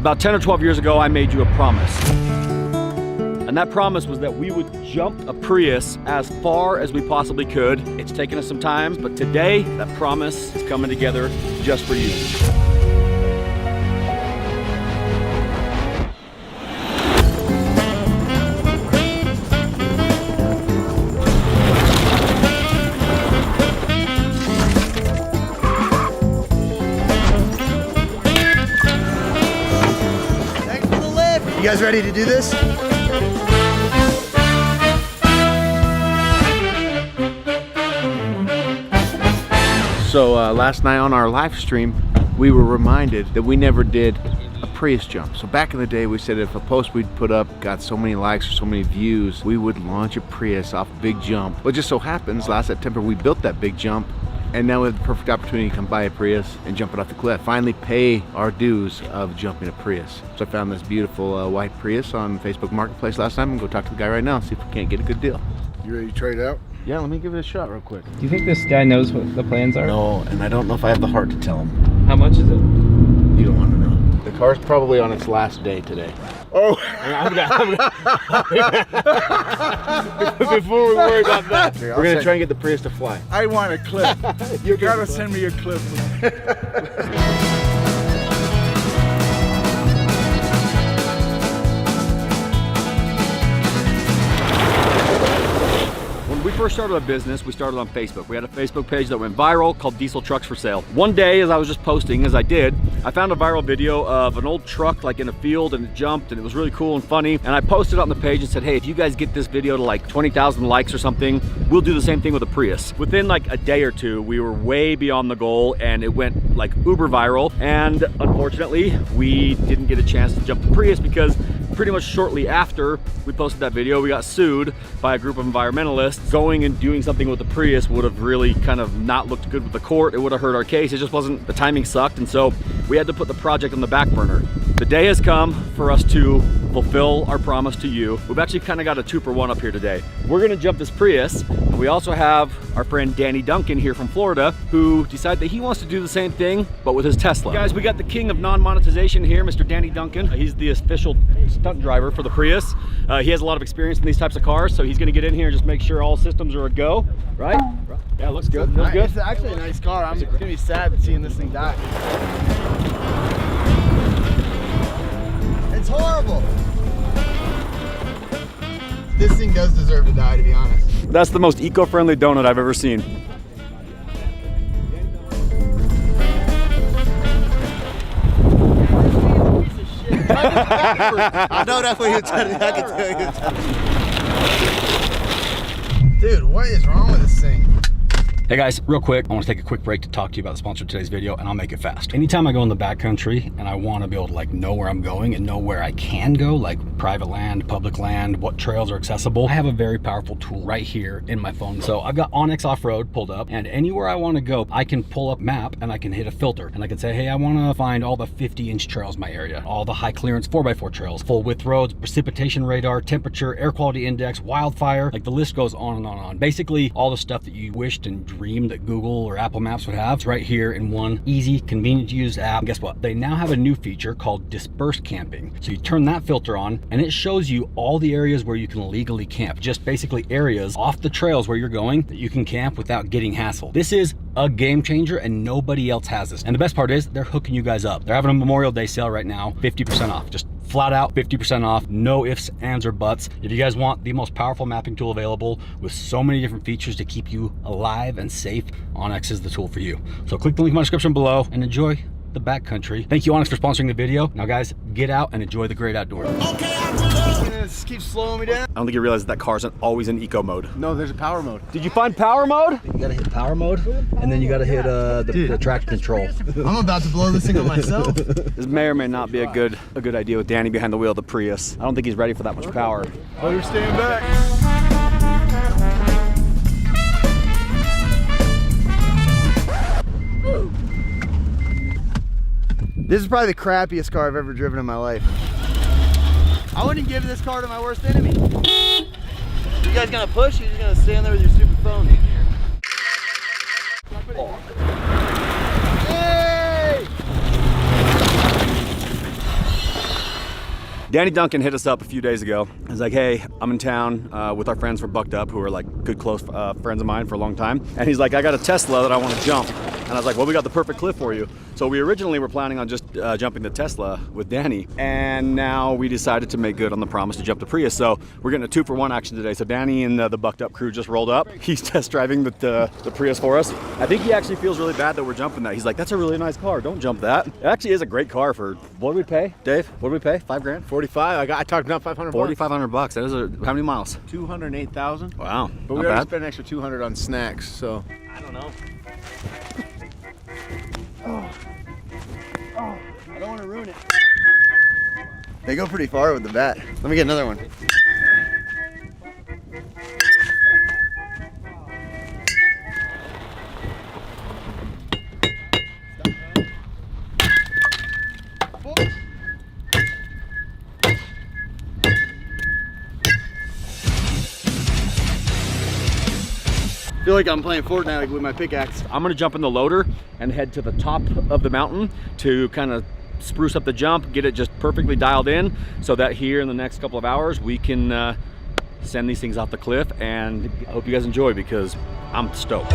About 10 or 12 years ago, I made you a promise. And that promise was that we would jump a Prius as far as we possibly could. It's taken us some time, but today, that promise is coming together just for you. Thanks for the lift. You guys ready to do this? So last night on our live stream, we were reminded that we never did a Prius jump. So back in the day, we said if a post we'd put up got so many likes or so many views, we would launch a Prius off a big jump. But it just so happens, last September, we built that big jump, and now we have the perfect opportunity to come buy a Prius and jump it off the cliff. Finally pay our dues of jumping a Prius. So I found this beautiful white Prius on Facebook Marketplace last time. I'm gonna go talk to the guy right now, see if we can't get a good deal. You ready to trade out? Yeah, let me give it a shot real quick. Do you think this guy knows what the plans are? No, and I don't know if I have the heart to tell him. How much is it? You don't want to know. The car's probably on its last day today. Oh! Before we worry about that, Here, we're gonna try and get the Prius to fly. I want a clip. You gotta send me a clip. When we first started our business, we started on Facebook. We had a Facebook page that went viral called Diesel Trucks for Sale. One day, as I was just posting, as I did, I found a viral video of an old truck like in a field, and it jumped, and it was really cool and funny. And I posted it on the page and said, hey, if you guys get this video to like 20,000 likes or something, we'll do the same thing with a Prius. Within like a day or two, we were way beyond the goal, and it went like uber viral. And unfortunately, we didn't get a chance to jump the Prius because pretty much shortly after we posted that video, we got sued by a group of environmentalists. Going and doing something with the Prius would have really kind of not looked good with the court. It would have hurt our case. It just wasn't, the timing sucked. And so we had to put the project on the back burner. The day has come for us to fulfill our promise to you. We've actually kind of got a 2-for-1 up here today. We're gonna jump this Prius, and we also have our friend Danny Duncan here from Florida, who decided that he wants to do the same thing, but with his Tesla. Guys, we got the king of non-monetization here, Mr. Danny Duncan. He's the official stunt driver for the Prius. He has a lot of experience in these types of cars, so he's gonna get in here and just make sure all systems are a go, right? Yeah, looks good, feels good. It's actually a nice car. I'm gonna be sad seeing this thing die. It's horrible. This thing does deserve to die, to be honest. That's the most eco-friendly donut I've ever seen. I know that's what you're trying to do. I can tell you. Dude, what is wrong with this thing? Hey guys, real quick, I want to take a quick break to talk to you about the sponsor of today's video, and I'll make it fast. Anytime I go in the backcountry and I want to be able to like know where I'm going and know where I can go, like private land, public land, what trails are accessible, I have a very powerful tool right here in my phone. So I've got Onyx Off-Road pulled up, and anywhere I want to go, I can pull up map and I can hit a filter, and I can say, hey, I want to find all the 50-inch trails in my area, all the high clearance 4x4 trails, full width roads, precipitation radar, temperature, air quality index, wildfire, like the list goes on and on and on. Basically, all the stuff that you wished and dream that Google or Apple Maps would have. It's right here in one easy, convenient to use app. And guess what? They now have a new feature called dispersed camping. So you turn that filter on and it shows you all the areas where you can legally camp. Just basically areas off the trails where you're going that you can camp without getting hassled. This is a game changer and nobody else has this. And the best part is they're hooking you guys up. They're having a Memorial Day sale right now, 50% off. Just flat out 50% off, no ifs, ands, or buts. If you guys want the most powerful mapping tool available with so many different features to keep you alive and safe, Onyx is the tool for you. So click the link in my description below and enjoy the backcountry. Thank you, Onyx, for sponsoring the video. Now guys, get out and enjoy the great outdoors. This keeps slowing me down. I don't think you realize that car isn't always in eco mode. No, there's a power mode. Did you find power mode? You gotta hit power mode, and then you gotta hit the traction control. I'm about to blow this thing up myself. This may or may not be a good idea with Danny behind the wheel of the Prius. I don't think he's ready for that much power. Better stand back. This is probably the crappiest car I've ever driven in my life. I wouldn't give this car to my worst enemy. You guys gonna push? You're just gonna stand there with your stupid phone. Oh. Hey! Danny Duncan hit us up a few days ago. He's like, hey, I'm in town with our friends from Bucked Up, who are like good, close friends of mine for a long time. And he's like, I got a Tesla that I want to jump. And I was like, well, we got the perfect cliff for you. So we originally were planning on just jumping the Tesla with Danny. And now we decided to make good on the promise to jump the Prius. So we're getting a 2-for-1 action today. So Danny and the Bucked Up crew just rolled up. He's test driving the Prius for us. I think he actually feels really bad that we're jumping that. He's like, that's a really nice car. Don't jump that. It actually is a great car for, what did we pay, Dave? What did we pay? 5 grand? 45. I talked about 500. 4,500 bucks. That is how many miles? 208,000. Wow. But we already spent an extra 200 on snacks, so. I don't know. I don't want to ruin it. They go pretty far with the bat. Let me get another one. I feel like I'm playing Fortnite with my pickaxe. I'm gonna jump in the loader and head to the top of the mountain to kind of spruce up the jump, get it just perfectly dialed in, so that here in the next couple of hours we can send these things off the cliff. And I hope you guys enjoy, because I'm stoked.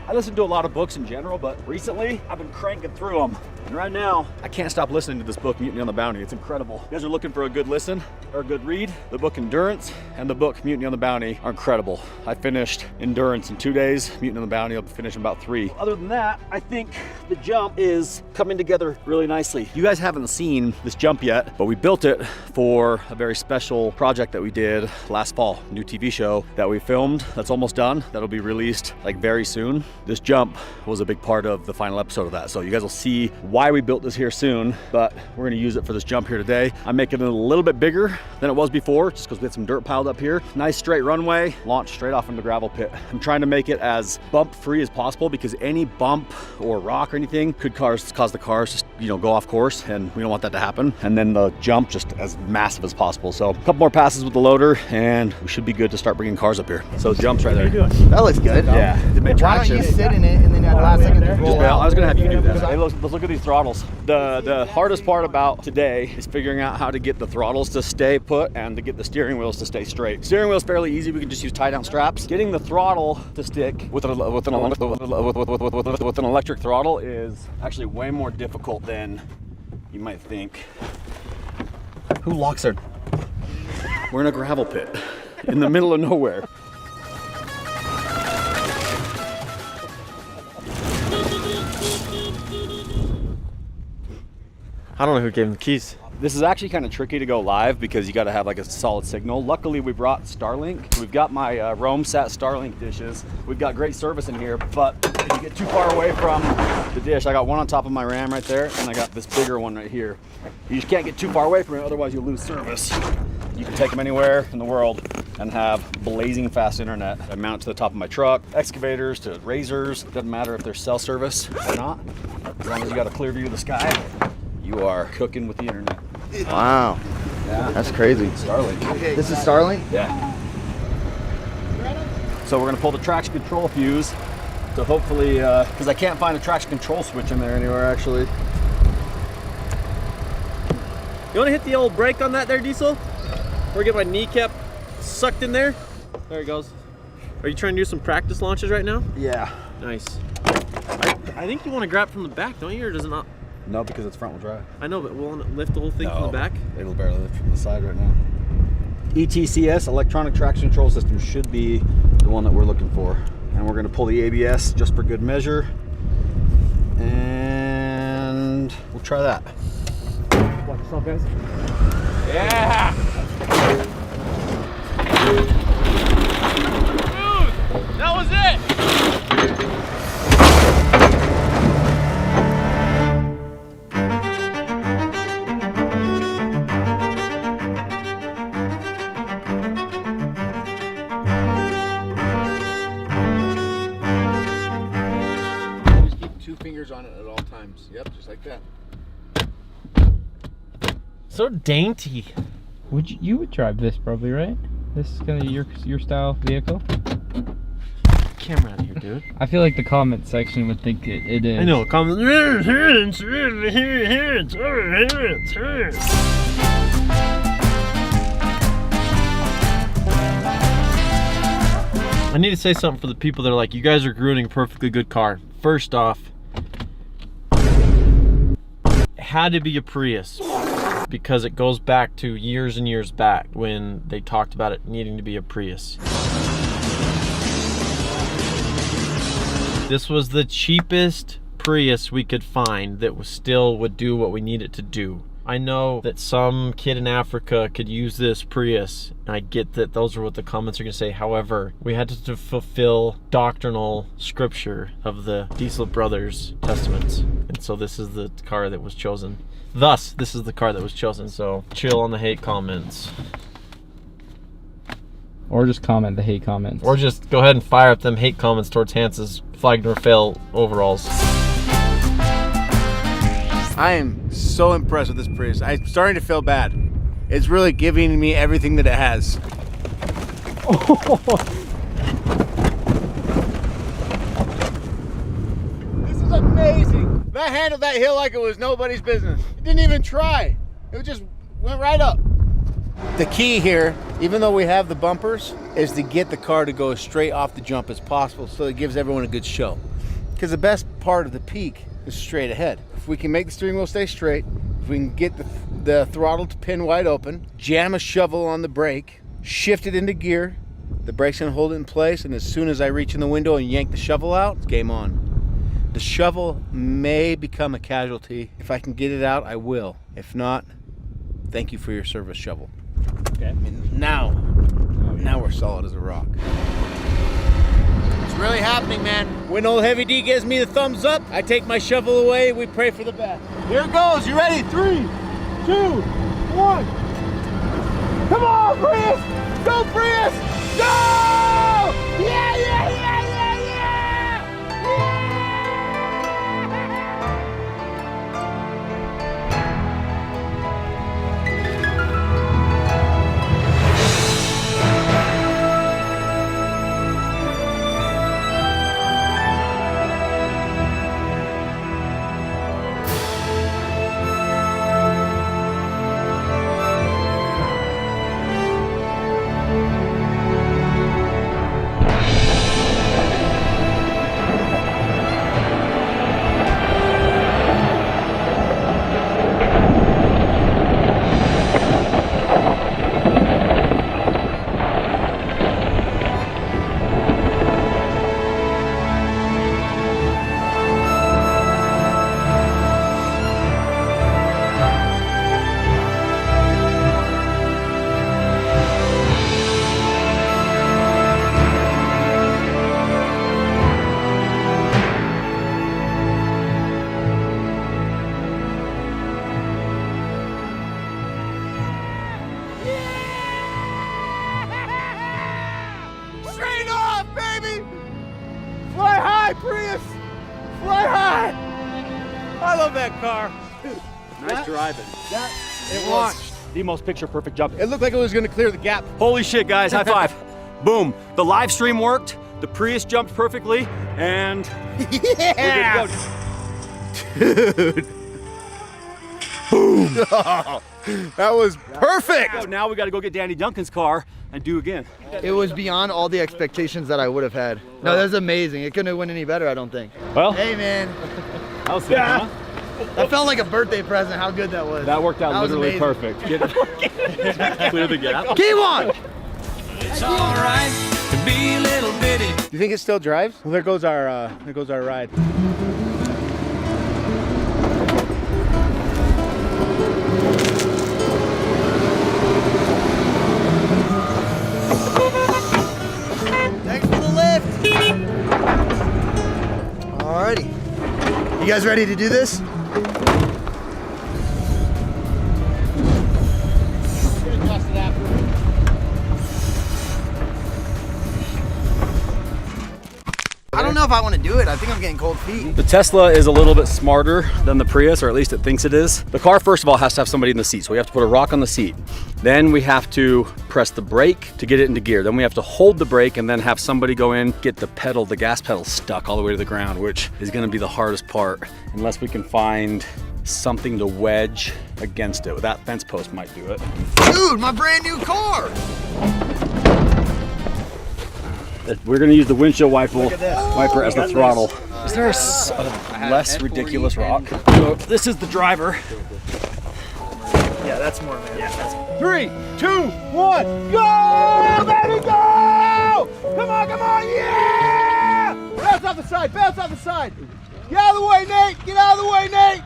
I listen to a lot of books in general, but recently I've been cranking through them. And right now, I can't stop listening to this book, Mutiny on the Bounty. It's incredible. You guys are looking for a good listen or a good read? The book Endurance and the book Mutiny on the Bounty are incredible. I finished Endurance in 2 days. Mutiny on the Bounty I'll finish in about 3. Other than that, I think the jump is coming together really nicely. You guys haven't seen this jump yet, but we built it for a very special project that we did last fall. New TV show that we filmed that's almost done. That'll be released like very soon. This jump was a big part of the final episode of that. So you guys will see why we built this here soon, but we're gonna use it for this jump here today. I'm making it a little bit bigger than it was before, just because we had some dirt piled up here. Nice straight runway, launch straight off into the gravel pit. I'm trying to make it as bump free as possible, because any bump or rock or anything could cause the cars to go off course, and we don't want that to happen. And then the jump just as massive as possible. So a couple more passes with the loader and we should be good to start bringing cars up here. So the jump's right there. That looks good. Yeah. Why don't you sit in it and then at the last second just roll out? I was gonna have you do that. Hey, let's look at these throttles. The hardest part about today is figuring out how to get the throttles to stay put and to get the steering wheels to stay straight. Steering wheel's fairly easy. We can just use tie down straps. Getting the throttle to stick with an electric throttle is actually way more difficult than you might think. Who locks their... We're in a gravel pit in the middle of nowhere. I don't know who gave him the keys. This is actually kind of tricky to go live because you got to have like a solid signal. Luckily, we brought Starlink. We've got my Roam Sat Starlink dishes. We've got great service in here, but if you get too far away from the dish, I got one on top of my Ram right there, and I got this bigger one right here. You just can't get too far away from it, otherwise you'll lose service. You can take them anywhere in the world and have blazing fast internet. I mount it to the top of my truck, excavators to razors. Doesn't matter if they're cell service or not. As long as you got a clear view of the sky, you are cooking with the internet. Wow. Yeah. That's crazy. Starlink. This is Starlink? Yeah. So we're gonna pull the traction control fuse to hopefully, because I can't find a traction control switch in there anywhere actually. You want to hit the old brake on that there, Diesel? Or get my kneecap sucked in there? There it goes. Are you trying to do some practice launches right now? Yeah. Nice. I think you want to grab from the back, don't you, or does it not? No, because it's front wheel drive. I know, but we'll lift the whole thing from the back? It'll barely lift from the side right now. ETCS, electronic traction control system, should be the one that we're looking for. And we're gonna pull the ABS just for good measure. And we'll try that. Watch yourself, guys. Yeah! Dude, that was it! 2 fingers on it at all times. Yep, just like that. So dainty. You would drive this probably, right? This is kind of your style vehicle. Camera out of here, dude. I feel like the comment section would think it is. I know. Comment. I need to say something for the people that are like, you guys are ruining a perfectly good car. First off, it had to be a Prius because it goes back to years and years back when they talked about it needing to be a Prius. This was the cheapest Prius we could find that still would do what we need it to do. I know that some kid in Africa could use this Prius, and I get that those are what the comments are gonna say. However, we had to fulfill doctrinal scripture of the Diesel Brothers testaments. And so this is the car that was chosen. Thus, this is the car that was chosen. So chill on the hate comments. Or just comment the hate comments. Or just go ahead and fire up them hate comments towards Hans's flag nor fail overalls. I am so impressed with this Prius. I'm starting to feel bad. It's really giving me everything that it has. This is amazing. That handled that hill like it was nobody's business. It didn't even try. It just went right up. The key here, even though we have the bumpers, is to get the car to go as straight off the jump as possible so it gives everyone a good show. Because the best part of the peak is straight ahead. If we can make the steering wheel stay straight, if we can get the throttle to pin wide open, jam a shovel on the brake, shift it into gear, the brake's gonna hold it in place, and as soon as I reach in the window and yank the shovel out, it's game on. The shovel may become a casualty. If I can get it out, I will. If not, thank you for your service, shovel. Okay. I mean, now we're solid as a rock. It's really happening, man. When old Heavy D gives me the thumbs up, I take my shovel away, we pray for the best. Here it goes, you ready? 3, 2, 1. Come on, Prius! Go, Prius! Go! Yeah, yeah, yeah, yeah, Prius! Fly high! I love that car. Nice driving. It launched. The most picture perfect jump. It looked like it was going to clear the gap. Holy shit, guys, high five. Boom. The live stream worked, the Prius jumped perfectly, and Yeah! we're good to go. Dude. Boom. That was perfect. So now we got to go get Danny Duncan's car and do again. It was beyond all the expectations that I would have had. No, that was amazing. It couldn't have went any better, I don't think. Well, Hey, man. that was sick, huh? That felt like a birthday present, how good that was. That worked out That was literally amazing. perfect. Clear the gap. Keep on! It's alright to be a little bitty. Do you think it still drives? Well, there goes our ride. Thanks for the lift. Alrighty. You guys ready to do this? I don't know if I want to do it. I think I'm getting cold feet. The Tesla is a little bit smarter than the Prius, or at least it thinks it is. The car, first of all, has to have somebody in the seat. So we have to put a rock on the seat. Then we have to press the brake to get it into gear. Then we have to hold the brake and then have somebody go in, get the pedal, the gas pedal stuck all the way to the ground, which is gonna be the hardest part, unless we can find something to wedge against it. That fence post might do it. Dude, my brand new car. We're gonna use the windshield wiper as the throttle. Is there a less ridiculous rock? So this is the driver. Yeah, that's more man. Yeah, 3, 2, 1, go! Baby, go! Come on, yeah! Bounce off the side, bounce off the side. Get out of the way, Nate! Get out of the way, Nate!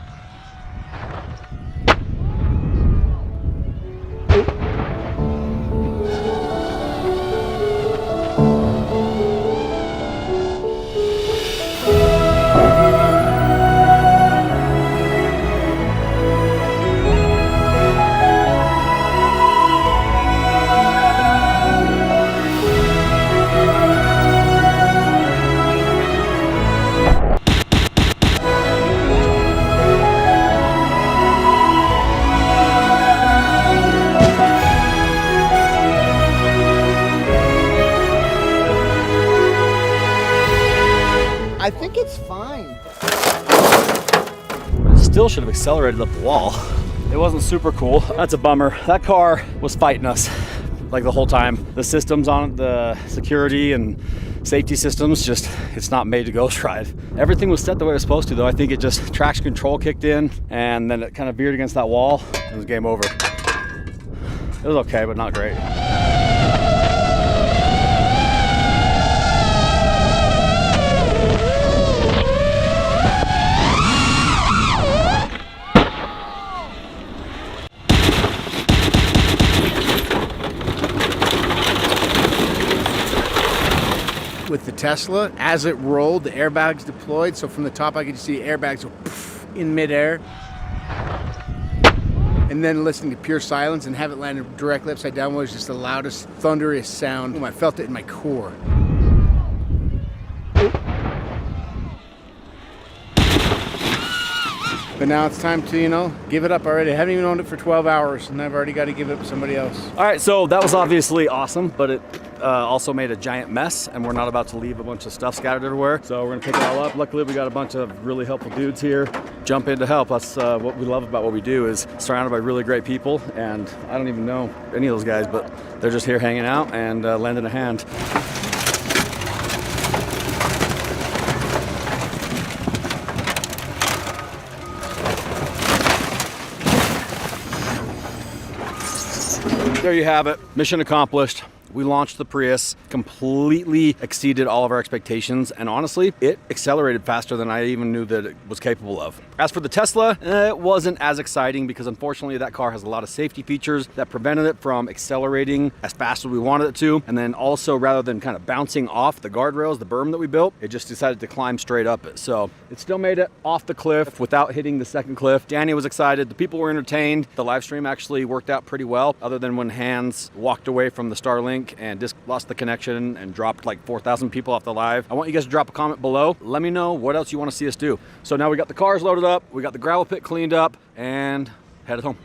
I think it's fine. Still should have accelerated up the wall. It wasn't super cool. That's a bummer. That car was fighting us like the whole time. The systems on it, the security and safety systems, just, it's not made to ghost ride. Everything was set the way it was supposed to though. I think it just, traction control kicked in and then it kind of veered against that wall and it was game over. It was okay, but not great. With the Tesla, as it rolled, the airbags deployed. So from the top, I could see airbags go poof in midair. And then listening to pure silence and have it land directly upside down was just the loudest, thunderous sound. I felt it in my core. But now it's time to, you know, give it up already. I haven't even owned it for 12 hours and I've already got to give it up to somebody else. All right, so that was obviously awesome, but it also made a giant mess and we're not about to leave a bunch of stuff scattered everywhere. So we're gonna pick it all up. Luckily, we got a bunch of really helpful dudes here. Jump in to help. That's what we love about what we do, is surrounded by really great people. And I don't even know any of those guys, but they're just here hanging out and lending a hand. There you have it, mission accomplished. We launched the Prius, completely exceeded all of our expectations, and honestly, it accelerated faster than I even knew that it was capable of. As for the Tesla, it wasn't as exciting because unfortunately that car has a lot of safety features that prevented it from accelerating as fast as we wanted it to, and then also rather than kind of bouncing off the guardrails, the berm that we built, it just decided to climb straight up it. So it still made it off the cliff without hitting the second cliff. Danny was excited, the people were entertained. The live stream actually worked out pretty well, other than when Hans walked away from the Starlink and just lost the connection and dropped like 4,000 people off the live. I want you guys to drop a comment below. Let me know what else you want to see us do. So now we got the cars loaded up, we got the gravel pit cleaned up, and headed home.